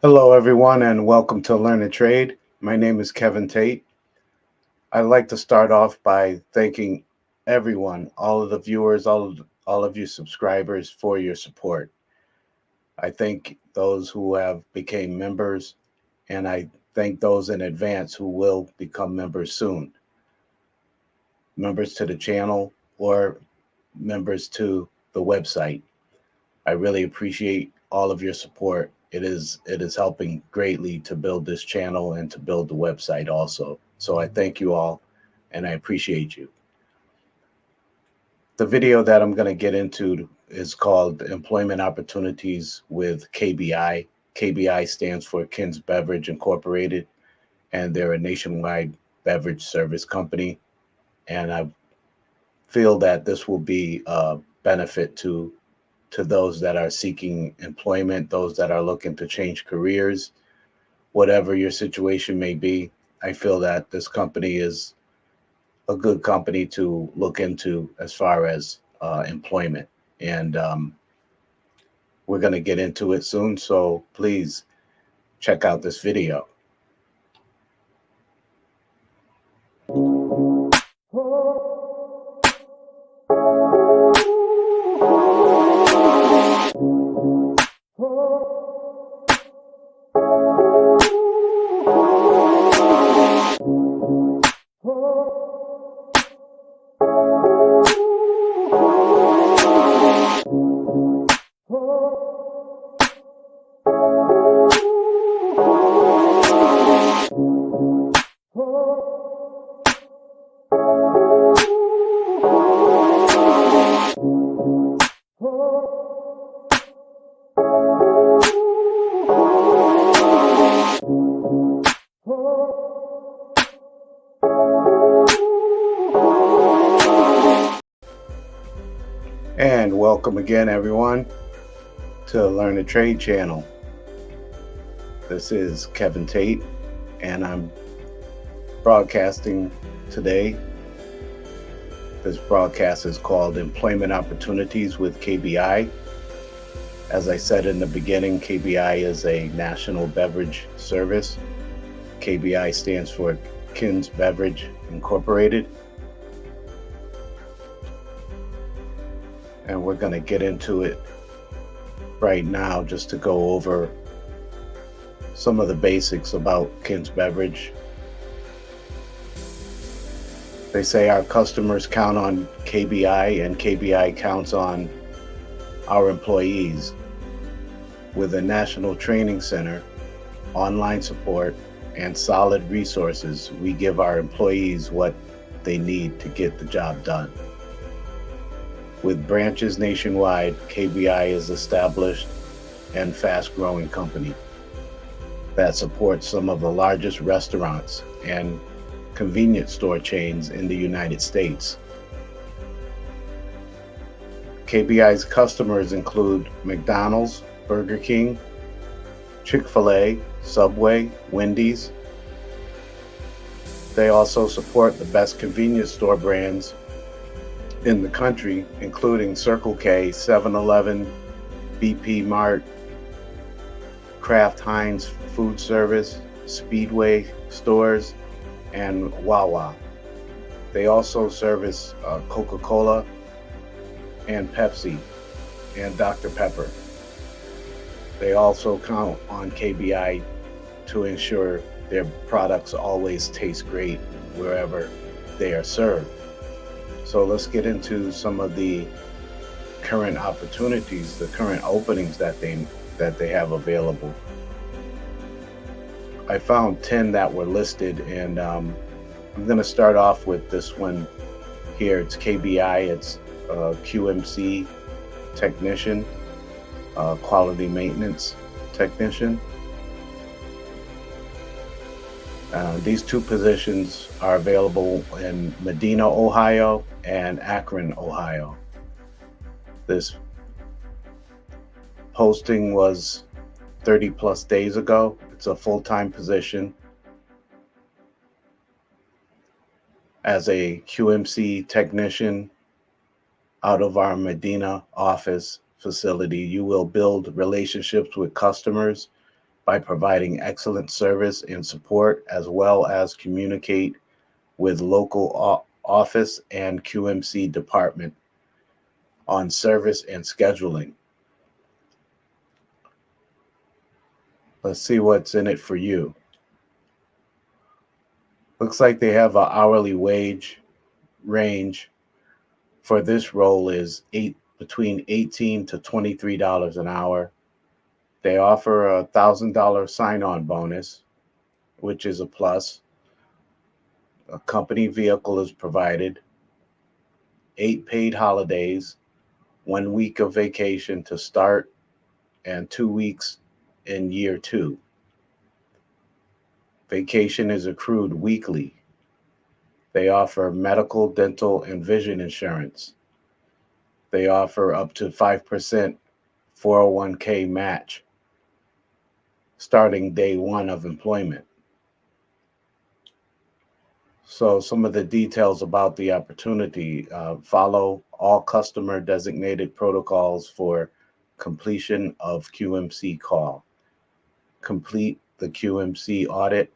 Hello, everyone, and welcome to Learn and Trade. My name is Kevin Tate. I'd like to start off by thanking everyone, all of the viewers, all of you subscribers for your support. I thank those who have became members, and I thank those in advance who will become members soon. Members to the channel or members to the website. I really appreciate all of your support. It is helping greatly to build this channel and to build the website also. So I thank you all and I appreciate you. The video that I'm going to get into is called Employment Opportunities with KBI. KBI stands for Kins Beverage Incorporated, and they're a nationwide beverage service company. And I feel that this will be a benefit to those that are seeking employment, those that are looking to change careers, whatever your situation may be. I feel that this company is a good company to look into as far as employment. And we're going to get into it soon. So please check out this video. And welcome again, everyone, to Learn the Trade channel. This is Kevin Tate, and I'm broadcasting today. This broadcast is called Employment Opportunities with KBI. As I said in the beginning, KBI is a national beverage service. KBI stands for Kins Beverage Incorporated. And we're going to get into it right now just to go over some of the basics about Kins Beverage. They say our customers count on KBI and KBI counts on our employees. With a national training center, online support, and solid resources, we give our employees what they need to get the job done. With branches nationwide, KBI is established and fast-growing company that supports some of the largest restaurants and convenience store chains in the United States. KBI's customers include McDonald's, Burger King, Chick-Fil-A, Subway, Wendy's. They also support the best convenience store brands in the country, including Circle K, 7-Eleven, BP Mart, Kraft Heinz Foodservice, Speedway stores, and Wawa. They also service Coca-Cola and Pepsi and Dr. Pepper. They also count on KBI to ensure their products always taste great wherever they are served. So let's get into some of the current opportunities, the current openings that they have available. I found 10 that were listed, and I'm going to start off with this one here. It's KBI. It's QMC technician, quality maintenance technician. These two positions are available in Medina, Ohio, and Akron, Ohio. This posting was 30 plus days ago. It's a full-time position as a QMC technician out of our Medina office facility. You will build relationships with customers by providing excellent service and support, as well as communicate with local office and QMC department on service and scheduling. Let's see what's in it for you. Looks like they have an hourly wage range for this role is between $18 to $23 an hour. They offer a $1,000 sign-on bonus, which is a plus. A company vehicle is provided, 8 paid holidays, 1 week of vacation to start, and 2 weeks in year 2. Vacation is accrued weekly. They offer medical, dental, and vision insurance. They offer up to 5% 401k match starting day 1 of employment. So some of the details about the opportunity: follow all customer designated protocols for completion of QMC call. Complete the QMC audit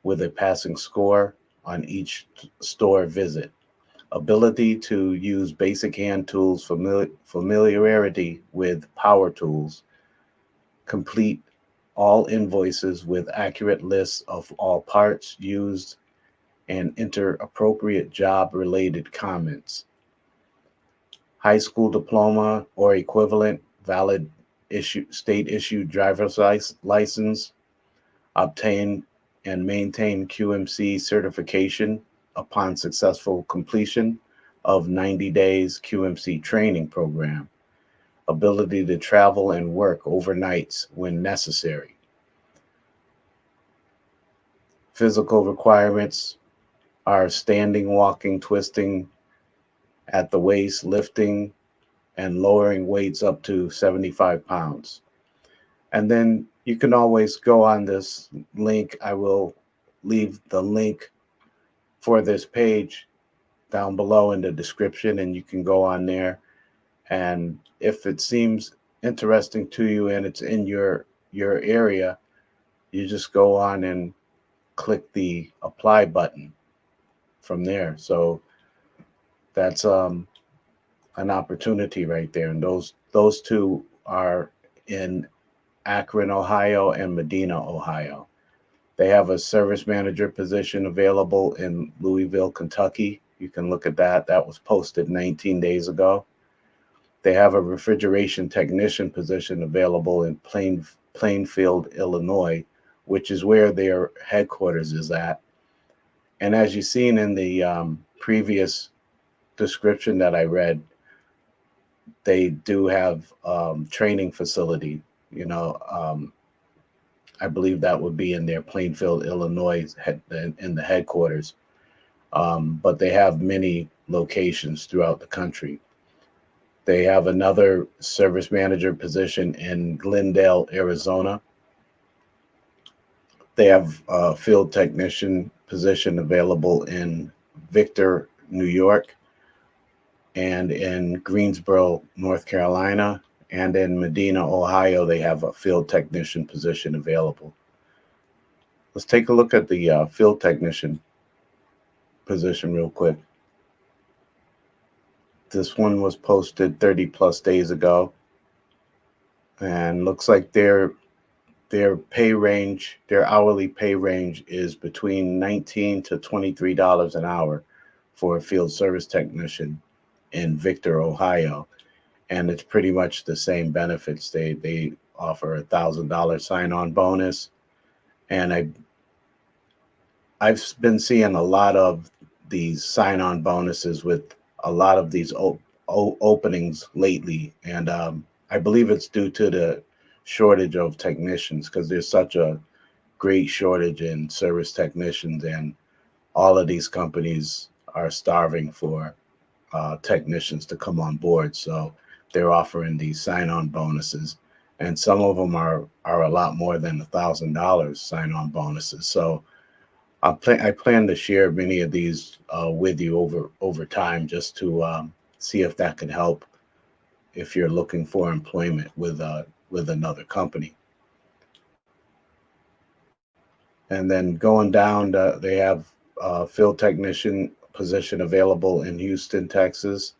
with a passing score on each store visit. Ability to use basic hand tools, familiarity with power tools. Complete all invoices with accurate lists of all parts used and enter appropriate job-related comments. High school diploma or equivalent, valid state-issued driver's license. Obtain and maintain QMC certification upon successful completion of 90 days QMC training program. Ability to travel and work overnights when necessary. Physical requirements are standing, walking, twisting at the waist, lifting and lowering weights up to 75 pounds. And then you can always go on this link. I will leave the link for this page down below in the description, and you can go on there. And if it seems interesting to you and it's in your area, you just go on and click the apply button from there. So that's an opportunity right there. And those two are in Akron, Ohio, and Medina, Ohio. They have a service manager position available in Louisville, Kentucky. You can look at that. That was posted 19 days ago. They have a refrigeration technician position available in Plainfield, Illinois, which is where their headquarters is at. And as you've seen in the previous description that I read, they do have training facility. I believe that would be in their Plainfield, Illinois, in the headquarters. But they have many locations throughout the country. They have another service manager position in Glendale, Arizona. They have a field technician position available in Victor, New York, and in Greensboro, North Carolina, and in Medina, Ohio, they have a field technician position available. Let's take a look at the field technician position real quick. This one was posted 30 plus days ago, and looks like their pay range, their hourly pay range is between $19 to $23 an hour for a field service technician in Victor, Ohio. And it's pretty much the same benefits. They offer a $1,000 sign-on bonus. And I've been seeing a lot of these sign-on bonuses with a lot of these openings lately. And I believe it's due to the shortage of technicians, because there's such a great shortage in service technicians, and all of these companies are starving for technicians to come on board. So they're offering these sign-on bonuses, and some of them are a lot more than $1,000 sign-on bonuses. So I plan to share many of these with you over time, just to see if that can help if you're looking for employment with another company. And then going down, they have a field technician position available in Houston, Texas,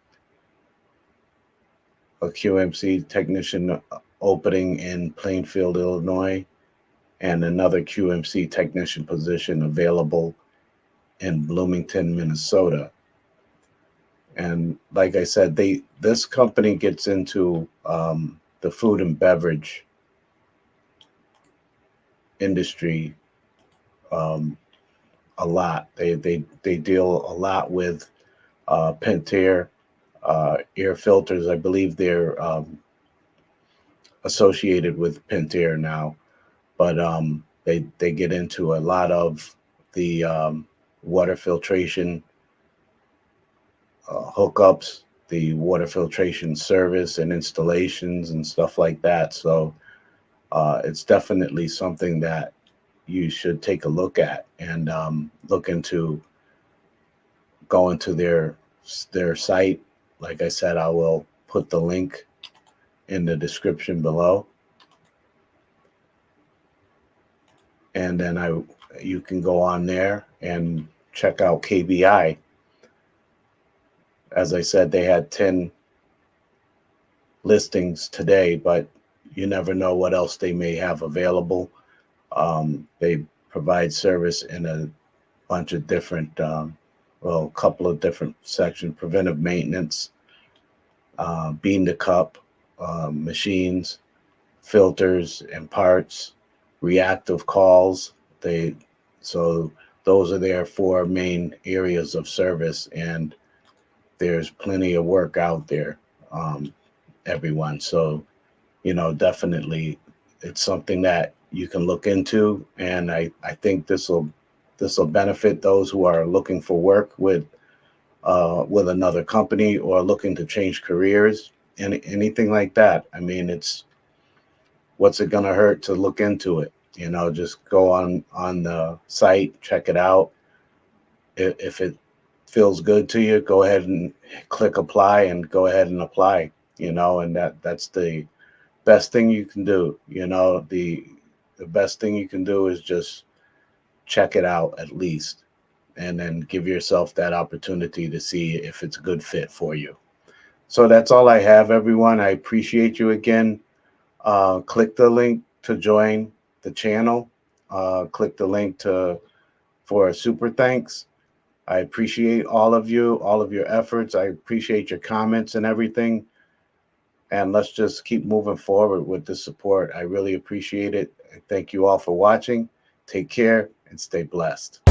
a QMC technician opening in Plainfield, Illinois, and another QMC technician position available in Bloomington, Minnesota. And like I said, this company gets into the food and beverage industry a lot. They deal a lot with Pentair air filters. I believe they're associated with Pentair now, but they get into a lot of the water filtration hookups, the water filtration service and installations and stuff like that. So it's definitely something that you should take a look at and look into going to their site. Like I said, I will put the link in the description below. And then you can go on there and check out KBI. As I said, they had 10 listings today, but you never know what else they may have available. They provide service in a bunch of different, a couple of different sections: preventive maintenance, bean to cup, machines, filters and parts, reactive calls. So those are their 4 main areas of service, and there's plenty of work out there, everyone. So, definitely it's something that you can look into. And I think this will benefit those who are looking for work with another company or looking to change careers and anything like that. I mean, what's it going to hurt to look into it? Just go on the site, check it out. If it feels good to you, go ahead and click apply and go ahead and apply, and that's the best thing you can do. The best thing you can do is just check it out at least, and then give yourself that opportunity to see if it's a good fit for you. So that's all I have, everyone. I appreciate you again. Click the link to join the channel. Click the link for a super thanks. I appreciate all of your efforts. I appreciate your comments and everything. And let's just keep moving forward with the support. I really appreciate it. Thank you all for watching. Take care and stay blessed.